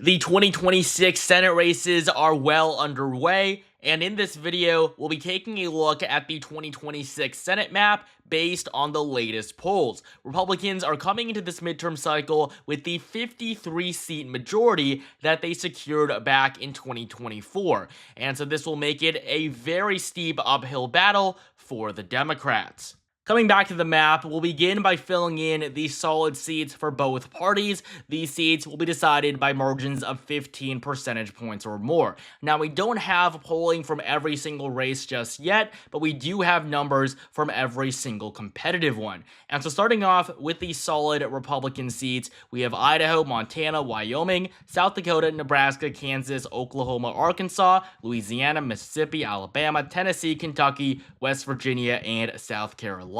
The 2026 Senate races are well underway, and in this video, we'll be taking a look at the 2026 Senate map based on the latest polls. Republicans are coming into this midterm cycle with the 53-seat majority that they secured back in 2024, and so this will make it a very steep uphill battle for the Democrats. Coming back to the map, we'll begin by filling in the solid seats for both parties. These seats will be decided by margins of 15 percentage points or more. Now, we don't have polling from every single race just yet, but we do have numbers from every single competitive one. And so starting off with the solid Republican seats, we have Idaho, Montana, Wyoming, South Dakota, Nebraska, Kansas, Oklahoma, Arkansas, Louisiana, Mississippi, Alabama, Tennessee, Kentucky, West Virginia, and South Carolina.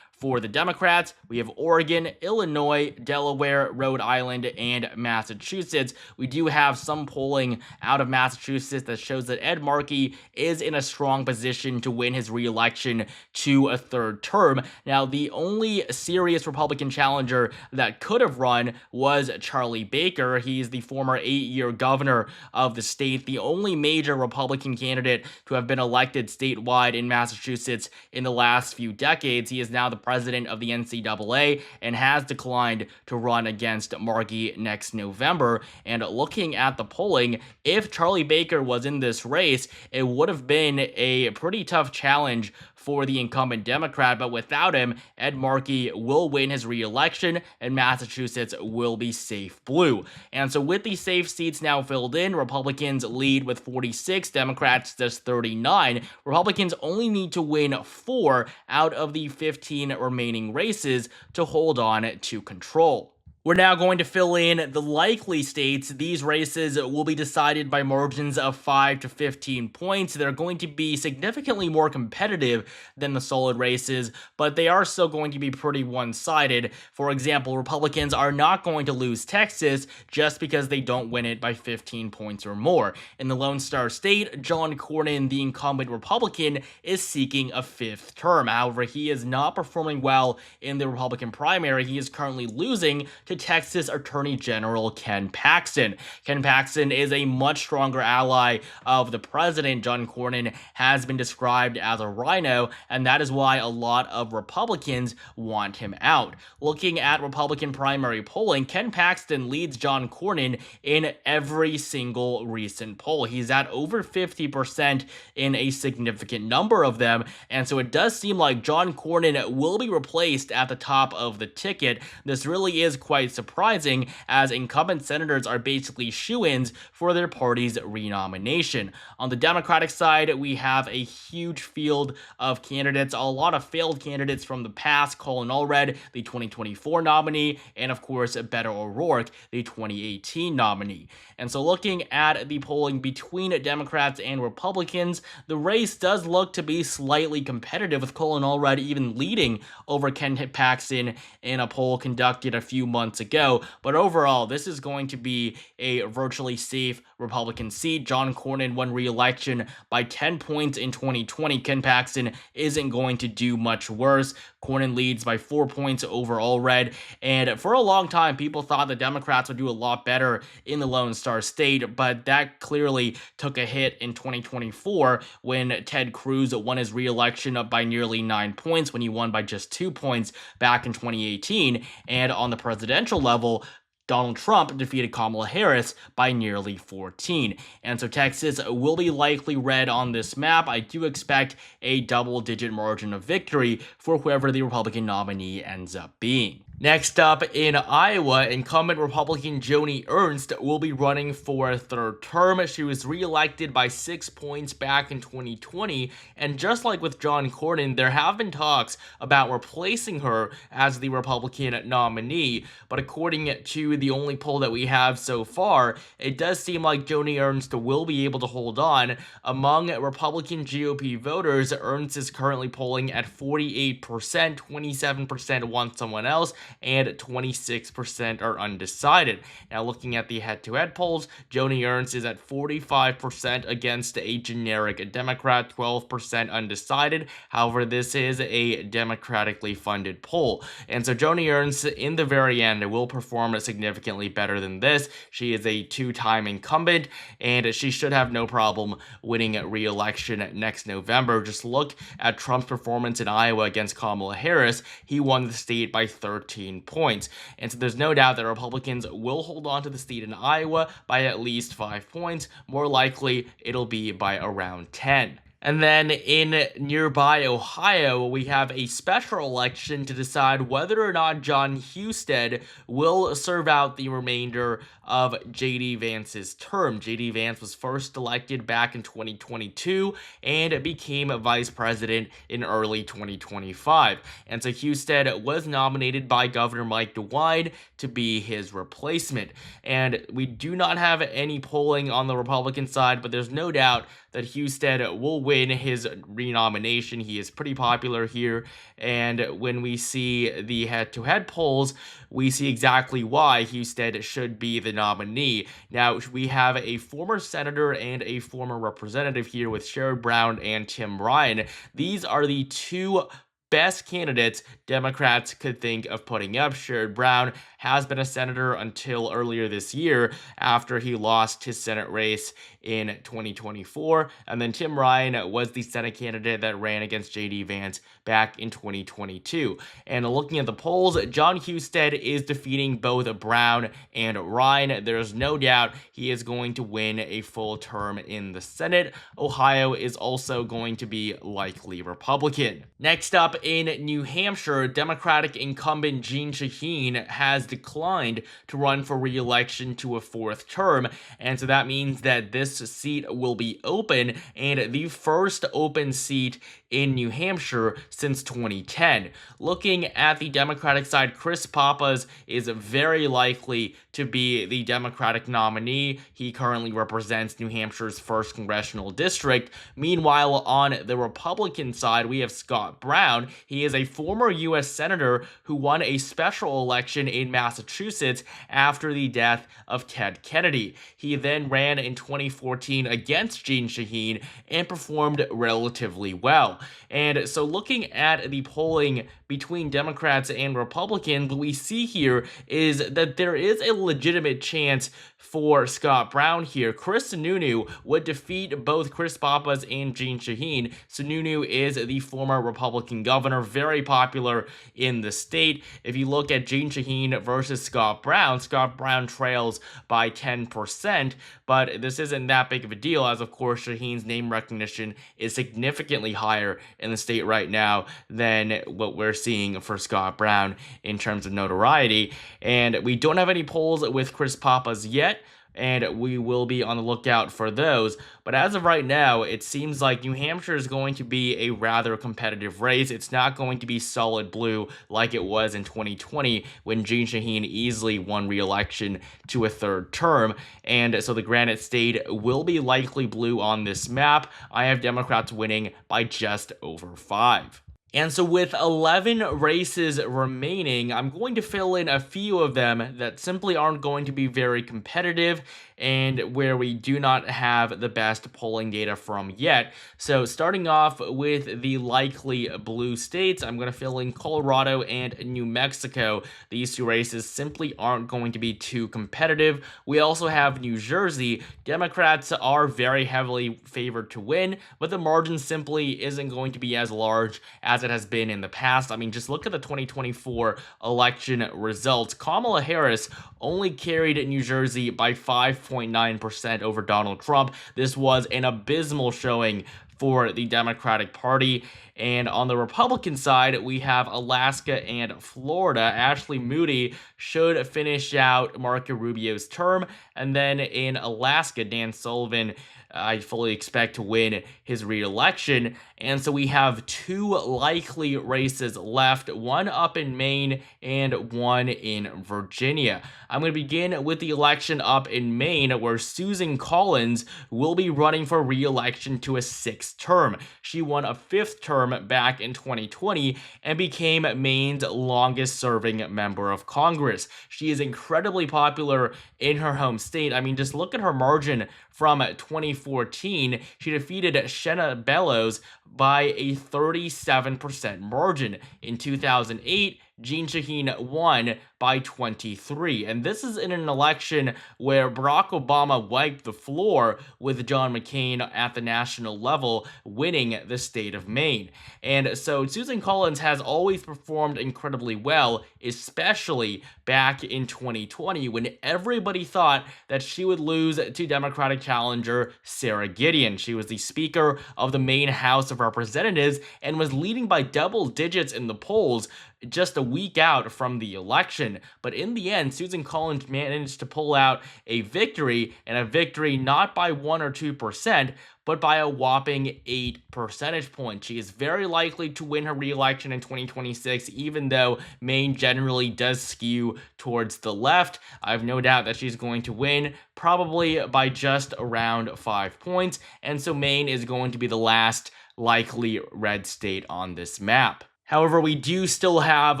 For the Democrats, we have Oregon, Illinois, Delaware, Rhode Island, and Massachusetts. We do have some polling out of Massachusetts that shows that Ed Markey is in a strong position to win his re-election to a third term. Now, the only serious Republican challenger that could have run was Charlie Baker. He's the former 8-year governor of the state, the only major Republican candidate to have been elected statewide in Massachusetts in the last few decades. He is now the president of the NCAA and has declined to run against Markey next November. And looking at the polling, if Charlie Baker was in this race, it would have been a pretty tough challenge for the incumbent Democrat, but without him, Ed Markey will win his re-election and Massachusetts will be safe blue. And so with these safe seats now filled in, Republicans lead with 46, Democrats just 39. Republicans only need to win 4 out of the 15 remaining races to hold on to control. We're now going to fill in the likely states. These races will be decided by margins of 5 to 15 points. They're going to be significantly more competitive than the solid races, but they are still going to be pretty one-sided. For example, Republicans are not going to lose Texas just because they don't win it by 15 points or more. In the Lone Star State, John Cornyn, the incumbent Republican, is seeking a 5th term. However, he is not performing well in the Republican primary. He is currently losing to Texas Attorney General Ken Paxton. Ken Paxton is a much stronger ally of the president. John Cornyn has been described as a rhino, and that is why a lot of Republicans want him out. Looking at Republican primary polling, Ken Paxton leads John Cornyn in every single recent poll. He's at over 50% in a significant number of them, and so it does seem like John Cornyn will be replaced at the top of the ticket. This really is quite surprising, as incumbent senators are basically shoo-ins for their party's renomination. On the Democratic side, we have a huge field of candidates, a lot of failed candidates from the past: Colin Allred, the 2024 nominee, and of course Beto O'Rourke, the 2018 nominee. And so looking at the polling between Democrats and Republicans, the race does look to be slightly competitive, with Colin Allred even leading over Ken Paxton in a poll conducted a few months ago. But overall, this is going to be a virtually safe Republican seat. John Cornyn won re-election by 10 points in 2020. Ken Paxton isn't going to do much worse. Cornyn leads by 4 points over Allred, and for a long time, people thought the Democrats would do a lot better in the Lone Star State, but that clearly took a hit in 2024 when Ted Cruz won his re-election up by nearly 9 points, when he won by just 2 points back in 2018, and on the presidential level, Donald Trump defeated Kamala Harris by nearly 14. And so Texas will be likely red on this map. I do expect a double-digit margin of victory for whoever the Republican nominee ends up being. Next up, in Iowa, incumbent Republican Joni Ernst will be running for a third term. She was re-elected by 6 points back in 2020, and just like with John Cornyn, there have been talks about replacing her as the Republican nominee, but according to the only poll that we have so far, it does seem like Joni Ernst will be able to hold on. Among Republican GOP voters, Ernst is currently polling at 48%, 27% want someone else, and 26% are undecided. Now, looking at the head-to-head polls, Joni Ernst is at 45% against a generic Democrat, 12% undecided. However, this is a democratically funded poll, and so Joni Ernst in the very end will perform significantly better than this. She is a two-time incumbent, and she should have no problem winning re-election next November. Just look at Trump's performance in Iowa against Kamala Harris. He won the state by 13 points, and so there's no doubt that Republicans will hold on to the state in Iowa by at least 5 points. More likely, it'll be by around 10. And then in nearby Ohio, we have a special election to decide whether or not Jon Husted will serve out the remainder of J.D. Vance's term. J.D. Vance was first elected back in 2022 and became vice president in early 2025. And so Husted was nominated by Governor Mike DeWine to be his replacement. And we do not have any polling on the Republican side, but there's no doubt that Husted will win his renomination. He is pretty popular here, and when we see the head-to-head polls, we see exactly why Husted should be the nominee. Now, we have a former senator and a former representative here with Sherrod Brown and Tim Ryan. These are the two best candidates Democrats could think of putting up. Sherrod Brown has been a senator until earlier this year after he lost his Senate race in 2024. And then Tim Ryan was the Senate candidate that ran against J.D. Vance back in 2022. And looking at the polls, Jon Husted is defeating both Brown and Ryan. There's no doubt he is going to win a full term in the Senate. Ohio is also going to be likely Republican. Next up in New Hampshire, Democratic incumbent Jeanne Shaheen has declined to run for re-election to a fourth term, and so that means that this seat will be open, and the first open seat in New Hampshire since 2010. Looking at the Democratic side, Chris Pappas is very likely to be the Democratic nominee. He currently represents New Hampshire's 1st congressional district. Meanwhile, on the Republican side, we have Scott Brown. He is a former U.S. Senator who won a special election in Massachusetts after the death of Ted Kennedy. He then ran in 2014 against Jeanne Shaheen and performed relatively well. And so looking at the polling between Democrats and Republicans, what we see here is that there is a legitimate chance for Scott Brown here. Chris Sununu would defeat both Chris Pappas and Jeanne Shaheen. Sununu is the former Republican governor, very popular in the state. If you look at Jeanne Shaheen versus Scott Brown trails by 10%, but this isn't that big of a deal, as of course Shaheen's name recognition is significantly higher in the state right now than what we're seeing for Scott Brown in terms of notoriety. And we don't have any polls with Chris Pappas yet, and we will be on the lookout for those. But as of right now, it seems like New Hampshire is going to be a rather competitive race. It's not going to be solid blue like it was in 2020 when Jeanne Shaheen easily won re-election to a third term. And so the Granite State will be likely blue on this map. I have Democrats winning by just over 5. And so with 11 races remaining, I'm going to fill in a few of them that simply aren't going to be very competitive and where we do not have the best polling data from yet. So starting off with the likely blue states, I'm going to fill in Colorado and New Mexico. These two races simply aren't going to be too competitive. We also have New Jersey. Democrats are very heavily favored to win, but the margin simply isn't going to be as large as it has been in the past. I mean, just look at the 2024 election results. Kamala Harris only carried New Jersey by 5.9% over Donald Trump. This was an abysmal showing for the Democratic Party. And on the Republican side, we have Alaska and Florida. Ashley Moody should finish out Marco Rubio's term. And then in Alaska, Dan Sullivan, I fully expect to win his re-election. And so we have two likely races left, one up in Maine and one in Virginia. I'm going to begin with the election up in Maine, where Susan Collins will be running for re-election to a 6th sixth term. She won a fifth term back in 2020 and became Maine's longest-serving member of Congress. She is incredibly popular in her home state. I mean, just look at her margin from 2014. She defeated Shenna Bellows by a 37% margin. In 2008, Jean Shaheen won by 23. And this is in an election where Barack Obama wiped the floor with John McCain at the national level, winning the state of Maine. And so Susan Collins has always performed incredibly well, especially back in 2020 when everybody thought that she would lose to Democratic challenger Sarah Gideon. She was the Speaker of the Maine House of Representatives and was leading by double digits in the polls just a week out from the election. But in the end, Susan Collins managed to pull out a victory, and a victory not by 1 or 2%, but by a whopping 8 percentage points. She is very likely to win her re-election in 2026, even though Maine generally does skew towards the left. I have no doubt that she's going to win, probably by just around 5 points, and so Maine is going to be the last likely red state on this map. However, we do still have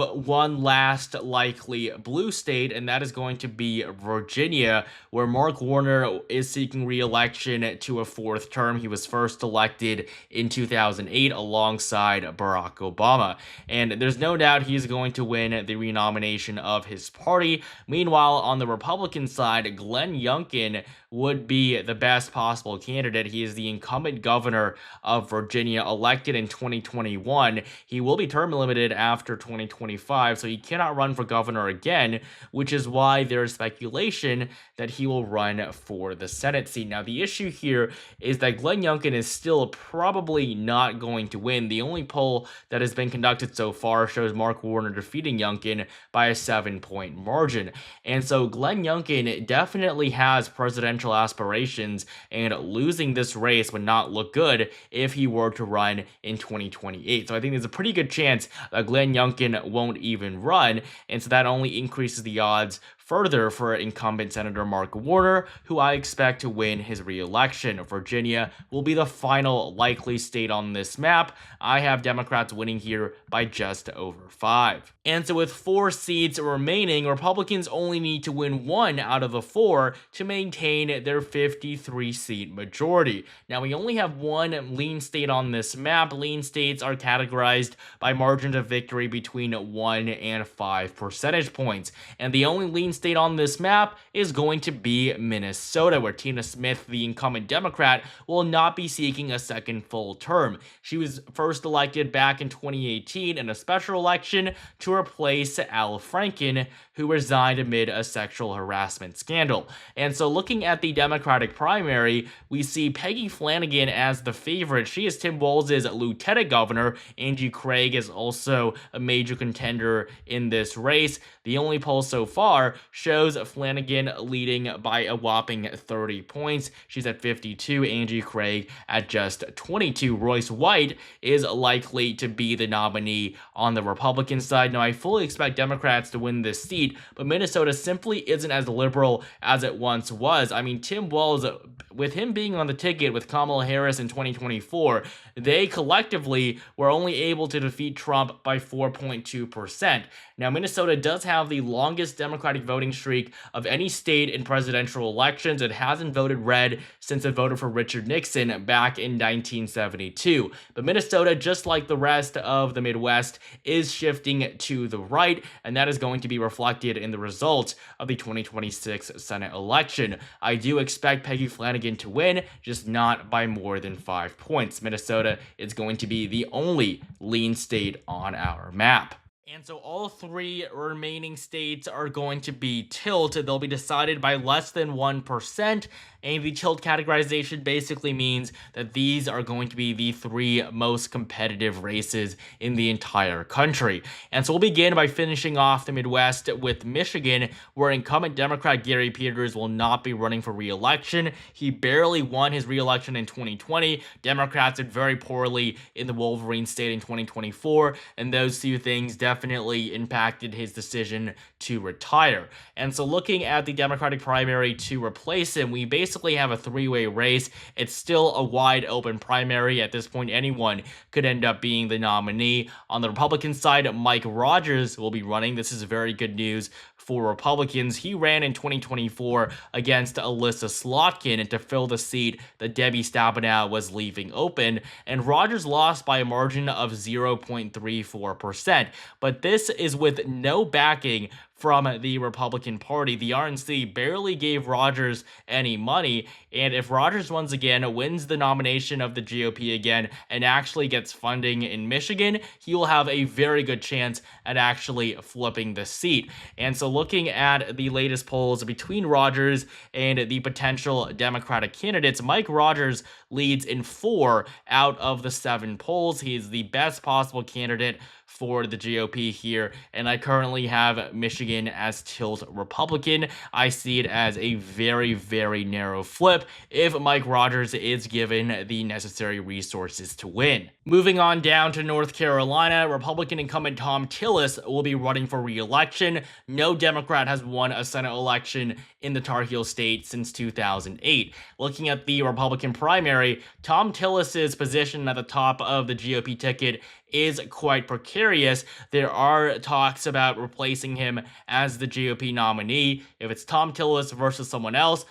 one last likely blue state, and that is going to be Virginia, where Mark Warner is seeking re-election to a 4th term. He was first elected in 2008 alongside Barack Obama, and there's no doubt he's going to win the renomination of his party. Meanwhile, on the Republican side, Glenn Youngkin would be the best possible candidate. He is the incumbent governor of Virginia, elected in 2021. He will be term limited after 2025, so he cannot run for governor again, which is why there is speculation that he will run for the Senate seat. Now, the issue here is that Glenn Youngkin is still probably not going to win. The only poll that has been conducted so far shows Mark Warner defeating Youngkin by a 7-point margin. And so Glenn Youngkin definitely has presidential aspirations, and losing this race would not look good if he were to run in 2028. So I think there's a pretty good chance that Glenn Youngkin won't even run, and so that only increases the odds further for incumbent Senator Mark Warner, who I expect to win his re-election. Virginia will be the final likely state on this map. I have Democrats winning here by just over 5. And so with 4 seats remaining, Republicans only need to win 1 out of the 4 to maintain their 53-seat majority. Now, we only have 1 lean state on this map. Lean states are categorized by margins of victory between 1 and 5 percentage points. And the only lean state on this map is going to be Minnesota, where Tina Smith, the incumbent Democrat, will not be seeking a second full term. She was first elected back in 2018 in a special election to replace Al Franken, who resigned amid a sexual harassment scandal. And so looking at the Democratic primary, we see Peggy Flanagan as the favorite. She is Tim Walz's lieutenant governor. Angie Craig is also a major contender in this race. The only poll so far shows Flanagan leading by a whopping 30 points. She's at 52, Angie Craig at just 22. Royce White is likely to be the nominee on the Republican side. Now, I fully expect Democrats to win this seat, but Minnesota simply isn't as liberal as it once was. I mean, Tim Walz, with him being on the ticket with Kamala Harris in 2024, they collectively were only able to defeat Trump by 4.2%. Now, Minnesota does have the longest Democratic voting streak of any state in presidential elections. It hasn't voted red since it voted for Richard Nixon back in 1972. But Minnesota, just like the rest of the Midwest, is shifting to the right, and that is going to be reflected in the results of the 2026 Senate election. I do expect Peggy Flanagan to win, just not by more than 5 points. Minnesota is going to be the only lean state on our map. And so all 3 remaining states are going to be tilt. They'll be decided by less than 1%. And the tilt categorization basically means that these are going to be the 3 most competitive races in the entire country. And so we'll begin by finishing off the Midwest with Michigan, where incumbent Democrat Gary Peters will not be running for re-election. He barely won his re-election in 2020. Democrats did very poorly in the Wolverine state in 2024, and those 2 things definitely impacted his decision to retire. And so looking at the Democratic primary to replace him, we basically basically have a three-way race. It's still a wide open primary. At this point, anyone could end up being the nominee. On the Republican side, Mike Rogers will be running. This is very good news for Republicans. He ran in 2024 against Alyssa Slotkin to fill the seat that Debbie Stabenow was leaving open, and Rogers lost by a margin of 0.34%. But this is with no backing from the Republican Party. The RNC barely gave Rogers any money, and if Rogers once again wins the nomination of the GOP again and actually gets funding in Michigan, he will have a very good chance at actually flipping the seat. And so looking at the latest polls between Rogers and the potential Democratic candidates, Mike Rogers leads in 4 out of the 7 polls. He is the best possible candidate for the GOP here, and I currently have Michigan as tilt Republican. I see it as a very, very narrow flip if Mike Rogers is given the necessary resources to win. Moving on down to North Carolina, Republican incumbent Thom Tillis will be running for re-election. No Democrat has won a Senate election in the Tar Heel state since 2008. Looking at the Republican primary, Thom Tillis's position at the top of the GOP ticket is quite precarious. There are talks about replacing him as the GOP nominee. If it's Thom Tillis versus someone else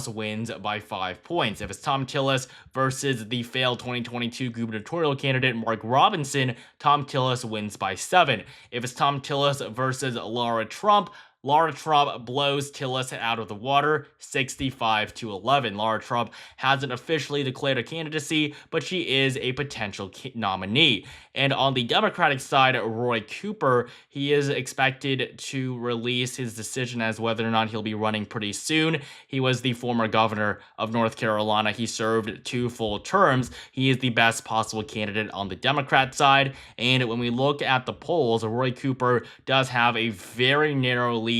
wins by 5 points. If it's Thom Tillis versus the failed 2022 gubernatorial candidate Mark Robinson, Thom Tillis wins by 7. If it's Thom Tillis versus Laura Trump blows Tillis out of the water, 65-11. Laura Trump hasn't officially declared a candidacy, but she is a potential nominee. And on the Democratic side, Roy Cooper, he is expected to release his decision as whether or not he'll be running pretty soon. He was the former governor of North Carolina. He served 2 full terms. He is the best possible candidate on the Democrat side. And when we look at the polls, Roy Cooper does have a very narrow lead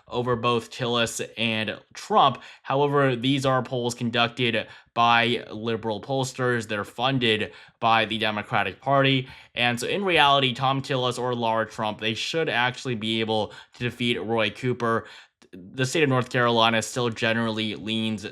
over both Tillis and Trump. However, these are polls conducted by liberal pollsters. They're funded by the Democratic Party. And so in reality, Thom Tillis or Laura Trump, they should actually be able to defeat Roy Cooper. The state of North Carolina still generally leans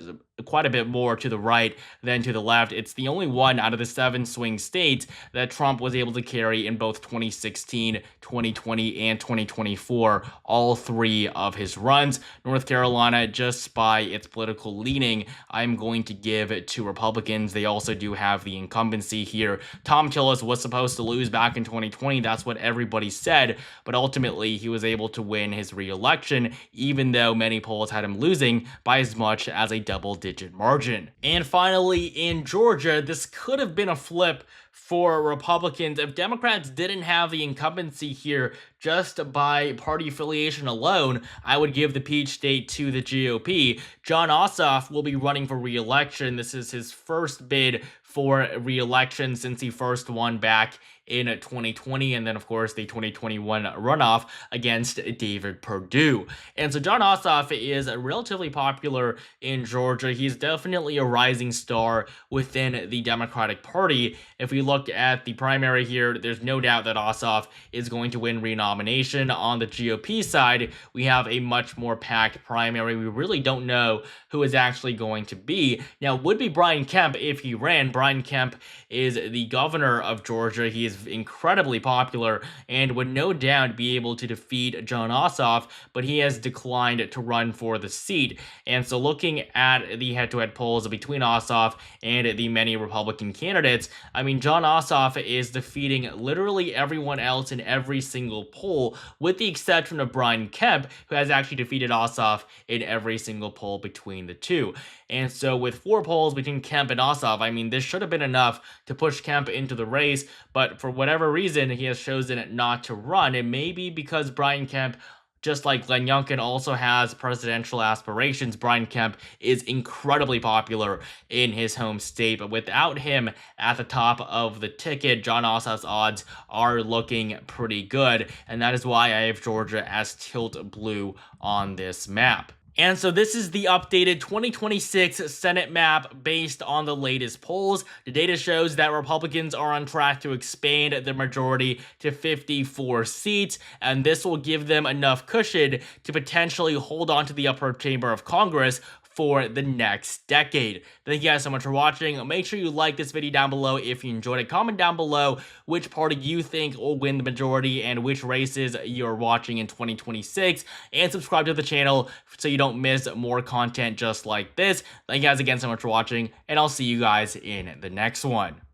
quite a bit more to the right than to the left. It's the only one out of the 7 swing states that Trump was able to carry in both 2016, 2020, and 2024, all 3 of his runs. North Carolina, just by its political leaning, I'm going to give it to Republicans. They also do have the incumbency here. Thom Tillis was supposed to lose back in 2020. That's what everybody said, but ultimately he was able to win his re-election, even though many polls had him losing by as much as a double-digit margin. And finally, in Georgia, this could have been a flip for Republicans if Democrats didn't have the incumbency here just by party affiliation alone. I would give the Peach State to the GOP. Jon Ossoff will be running for re-election. This is his first bid for re-election since he first won back in 2020, and then of course the 2021 runoff against David Perdue. And so Jon Ossoff is relatively popular in Georgia. He's definitely a rising star within the Democratic Party. If we look at the primary here, there's no doubt that Ossoff is going to win renomination. On the GOP side, we have a much more packed primary. We really don't know who is actually going to be. Now, it would be Brian Kemp if he ran. Brian Kemp is the governor of Georgia. He is incredibly popular and would no doubt be able to defeat Jon Ossoff, but he has declined to run for the seat. And so looking at the head-to-head polls between Ossoff and the many Republican candidates, I mean, Jon Ossoff is defeating literally everyone else in every single poll, with the exception of Brian Kemp, who has actually defeated Ossoff in every single poll between the two. And so with 4 polls between Kemp and Ossoff, I mean, this should have been enough to push Kemp into the race, but for whatever reason, he has chosen not to run. It may be because Brian Kemp, just like Glenn Youngkin, also has presidential aspirations. Brian Kemp is incredibly popular in his home state, but without him at the top of the ticket, Jon Ossoff's odds are looking pretty good, and that is why I have Georgia as tilt blue on this map. And so this is the updated 2026 Senate map based on the latest polls. The data shows that Republicans are on track to expand their majority to 54 seats, and this will give them enough cushion to potentially hold on to the upper chamber of Congress for the next decade. Thank you guys so much for watching. Make sure you like this video down below if you enjoyed it. Comment down below which party you think will win the majority and which races you're watching in 2026, and subscribe to the channel so you don't miss more content just like this. Thank you guys again so much for watching, and I'll see you guys in the next one.